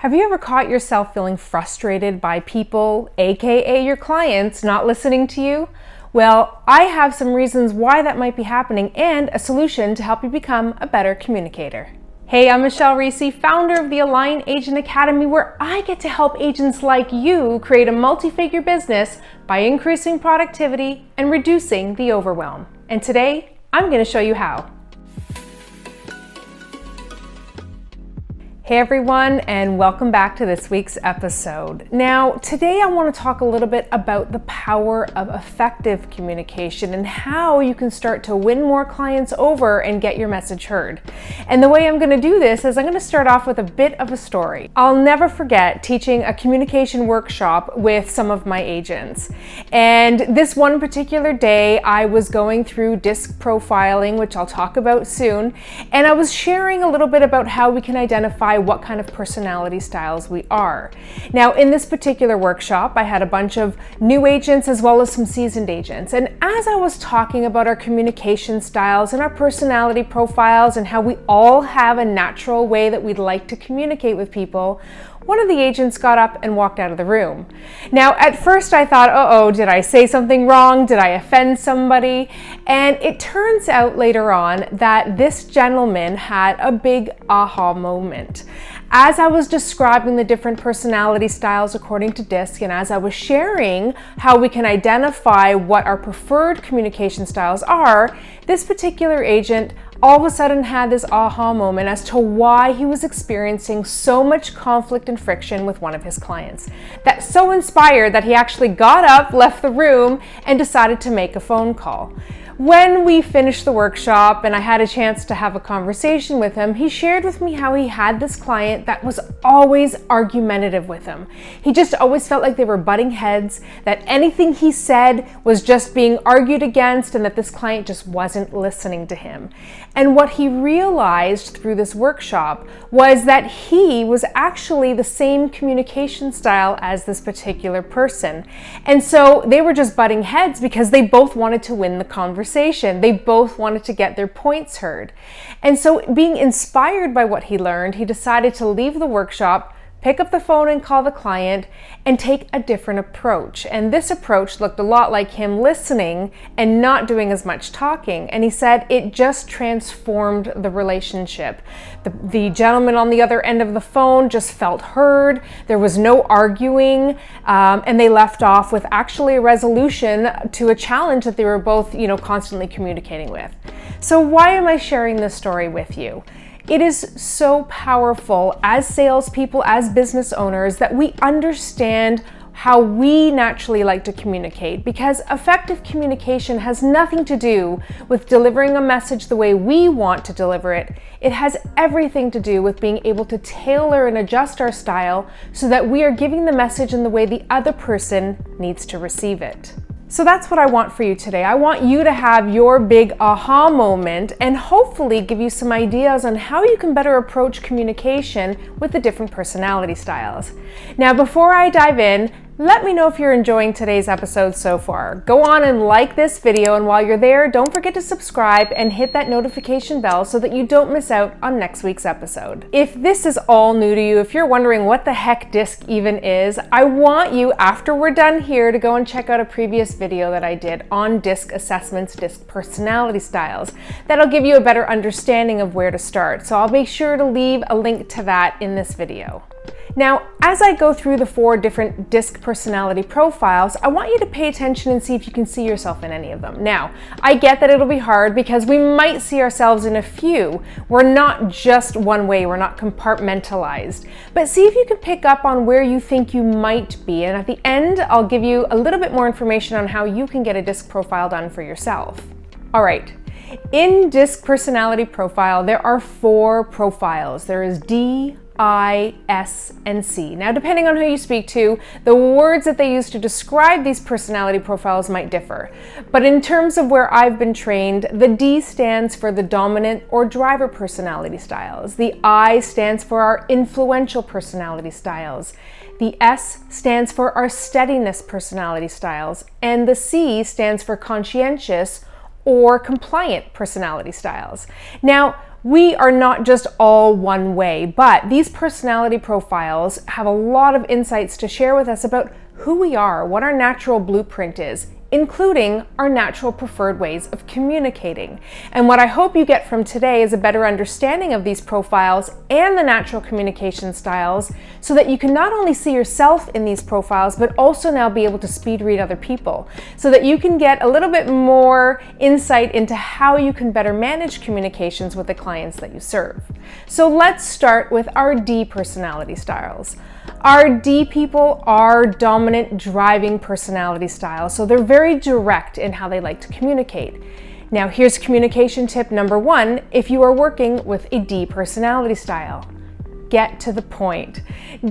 Have you ever caught yourself feeling frustrated by people, aka your clients, not listening to you? Well, I have some reasons why that might be happening and a solution to help you become a better communicator. Hey, I'm Michelle Reese, founder of the Align Agent Academy, where I get to help agents like you create a multi-figure business by increasing productivity and reducing the overwhelm. And today, I'm going to show you how. Hey everyone, and welcome back to this week's episode. Now, today I want to talk a little bit about the power of effective communication and how you can start to win more clients over and get your message heard. And the way I'm going to do this is I'm going to start off with a bit of a story. I'll never forget teaching a communication workshop with some of my agents. And this one particular day, I was going through disc profiling, which I'll talk about soon, and I was sharing a little bit about how we can identify what kind of personality styles we are. Now, in this particular workshop, I had a bunch of new agents as well as some seasoned agents. And as I was talking about our communication styles and our personality profiles and how we all have a natural way that we'd like to communicate with people, one of the agents got up and walked out of the room. Now, at first I thought, uh-oh, did I say something wrong? Did I offend somebody? And it turns out later on that this gentleman had a big aha moment. As I was describing the different personality styles according to DISC, and as I was sharing how we can identify what our preferred communication styles are, this particular agent all of a sudden had this aha moment as to why he was experiencing so much conflict and friction with one of his clients. That so inspired that he actually got up, left the room, and decided to make a phone call. When we finished the workshop and I had a chance to have a conversation with him, he shared with me how he had this client that was always argumentative with him. He just always felt like they were butting heads, that anything he said was just being argued against, and that this client just wasn't listening to him. And what he realized through this workshop was that he was actually the same communication style as this particular person. And so they were just butting heads because they both wanted to win the conversation. They both wanted to get their points heard. And so, being inspired by what he learned, he decided to leave the workshop, pick up the phone and call the client, and take a different approach. And this approach looked a lot like him listening and not doing as much talking. And he said it just transformed the relationship. The gentleman on the other end of the phone just felt heard. There was no arguing, and they left off with actually a resolution to a challenge that they were both, constantly communicating with. So why am I sharing this story with you? It is so powerful as salespeople, as business owners, that we understand how we naturally like to communicate, because effective communication has nothing to do with delivering a message the way we want to deliver it. It has everything to do with being able to tailor and adjust our style so that we are giving the message in the way the other person needs to receive it. So that's what I want for you today. I want you to have your big aha moment and hopefully give you some ideas on how you can better approach communication with the different personality styles. Now, before I dive in, let me know if you're enjoying today's episode so far. Go on and like this video, and while you're there, don't forget to subscribe and hit that notification bell so that you don't miss out on next week's episode. If this is all new to you, if you're wondering what the heck DISC even is, I want you, after we're done here, to go and check out a previous video that I did on DISC assessments, DISC personality styles. That'll give you a better understanding of where to start. So I'll make sure to leave a link to that in this video. Now, as I go through the 4 different DISC personality profiles, I want you to pay attention and see if you can see yourself in any of them. Now, I get that it'll be hard because we might see ourselves in a few. We're not just one way, we're not compartmentalized. But see if you can pick up on where you think you might be, and at the end, I'll give you a little bit more information on how you can get a DISC profile done for yourself. All right. In DISC personality profile, there are 4 profiles. There is D, I, S, and C. Now, depending on who you speak to, the words that they use to describe these personality profiles might differ. But in terms of where I've been trained, the D stands for the dominant or driver personality styles. The I stands for our influential personality styles. The S stands for our steadiness personality styles. And the C stands for conscientious or compliant personality styles. Now, We are not just all one way, but these personality profiles have a lot of insights to share with us about who we are, what our natural blueprint is, including our natural preferred ways of communicating. And what I hope you get from today is a better understanding of these profiles and the natural communication styles, so that you can not only see yourself in these profiles, but also now be able to speed read other people, so that you can get a little bit more insight into how you can better manage communications with the clients that you serve. So let's start with our D personality styles. Our D people are dominant driving personality styles, so they're very direct in how they like to communicate. Now here's communication tip number 1 if you are working with a D personality style. Get to the point.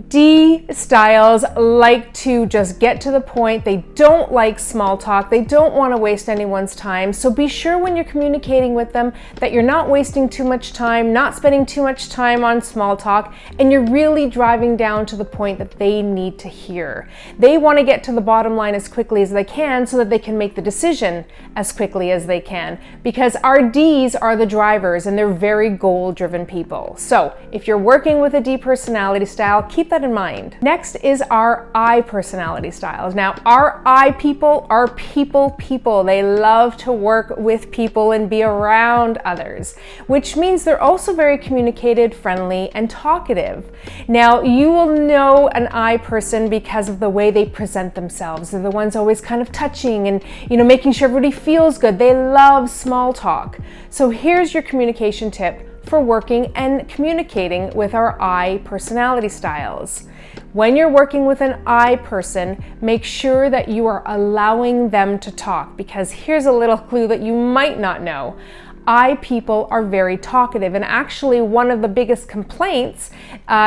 D styles like to just get to the point. They don't like small talk. They don't want to waste anyone's time. So be sure when you're communicating with them that you're not wasting too much time, not spending too much time on small talk, and you're really driving down to the point that they need to hear. They want to get to the bottom line as quickly as they can so that they can make the decision as quickly as they can, because our Ds are the drivers and they're very goal-driven people. So if you're working with a D personality style, keep that in mind. Next is our I personality styles. Now, our I people are people. They love to work with people and be around others, which means they're also very communicative, friendly, and talkative. Now, you will know an I person because of the way they present themselves. They're the ones always kind of touching and, making sure everybody feels good. They love small talk. So here's your communication tip for working and communicating with our I personality styles. When you're working with an I person, make sure that you are allowing them to talk, because here's a little clue that you might not know. I people are very talkative, and actually one of the biggest complaints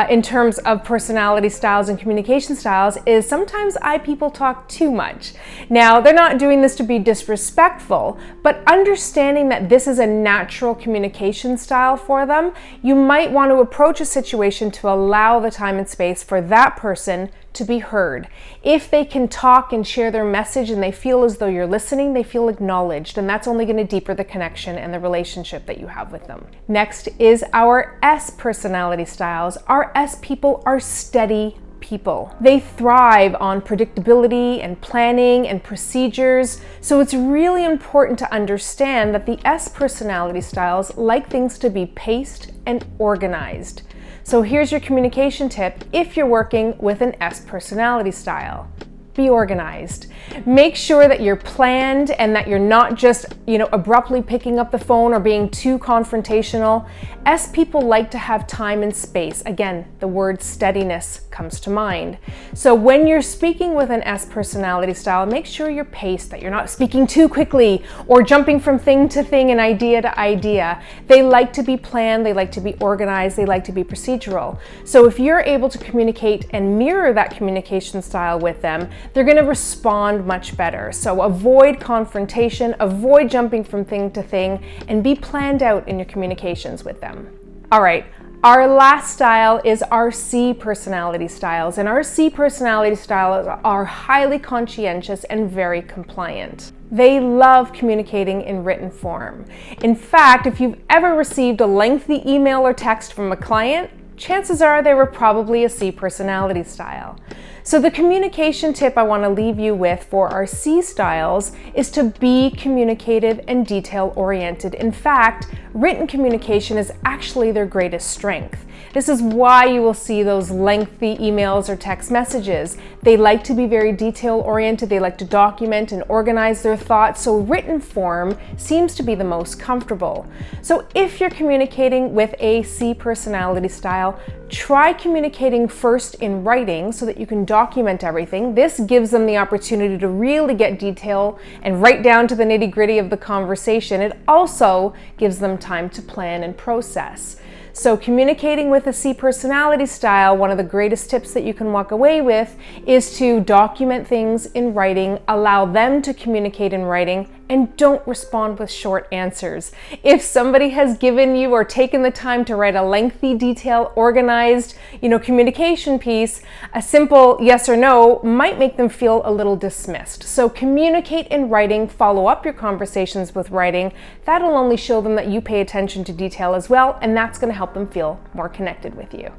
in terms of personality styles and communication styles is sometimes I people talk too much. Now, they're not doing this to be disrespectful, but understanding that this is a natural communication style for them, you might want to approach a situation to allow the time and space for that person to be heard. If they can talk and share their message and they feel as though you're listening, they feel acknowledged, and that's only going to deepen the connection and the relationship that you have with them. Next is our S personality styles. Our S people are steady people. They thrive on predictability and planning and procedures, so it's really important to understand that the S personality styles like things to be paced and organized. So here's your communication tip if you're working with an S personality style. Be organized. Make sure that you're planned and that you're not just, abruptly picking up the phone or being too confrontational. S people like to have time and space. Again, the word steadiness comes to mind. So when you're speaking with an S personality style, make sure you're paced, that you're not speaking too quickly or jumping from thing to thing and idea to idea. They like to be planned, they like to be organized, they like to be procedural. So if you're able to communicate and mirror that communication style with them, they're going to respond much better. So avoid confrontation, avoid jumping from thing to thing, and be planned out in your communications with them. All right, our last style is our C personality styles, and our C personality styles are highly conscientious and very compliant. They love communicating in written form. In fact, if you've ever received a lengthy email or text from a client, chances are they were probably a C personality style. So the communication tip I want to leave you with for our C styles is to be communicative and detail-oriented. In fact, written communication is actually their greatest strength. This is why you will see those lengthy emails or text messages. They like to be very detail-oriented. They like to document and organize their thoughts, so written form seems to be the most comfortable. So if you're communicating with a C personality style, try communicating first in writing so that you can document everything. This gives them the opportunity to really get detail and write down to the nitty-gritty of the conversation. It also gives them time to plan and process. So communicating with a C personality style, one of the greatest tips that you can walk away with is to document things in writing, allow them to communicate in writing, and don't respond with short answers. If somebody has given you or taken the time to write a lengthy, detailed, organized, communication piece, a simple yes or no might make them feel a little dismissed. So communicate in writing, follow up your conversations with writing. That'll only show them that you pay attention to detail as well, and that's going to help them feel more connected with you.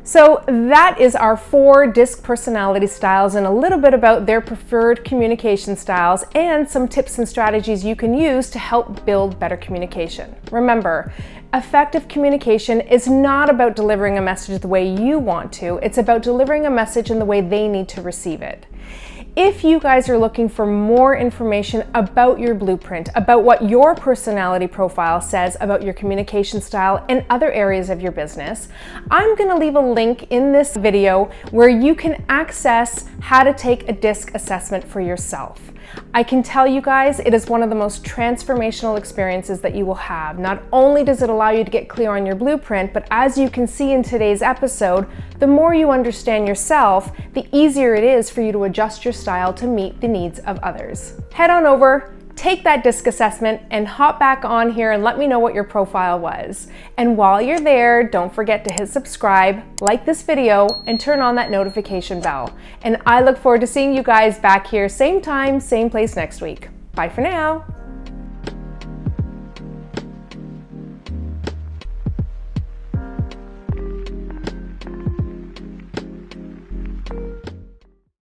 So that is our 4 DISC personality styles and a little bit about their preferred communication styles and some tips and strategies you can use to help build better communication. Remember, effective communication is not about delivering a message the way you want to, it's about delivering a message in the way they need to receive it. If you guys are looking for more information about your blueprint, about what your personality profile says about your communication style and other areas of your business, I'm going to leave a link in this video where you can access how to take a DISC assessment for yourself. I can tell you guys, it is one of the most transformational experiences that you will have. Not only does it allow you to get clear on your blueprint, but as you can see in today's episode, the more you understand yourself, the easier it is for you to adjust your style to meet the needs of others. Head on over, take that DISC assessment, and hop back on here and let me know what your profile was. And while you're there, don't forget to hit subscribe, like this video, and turn on that notification bell. And I look forward to seeing you guys back here, same time, same place next week. Bye for now.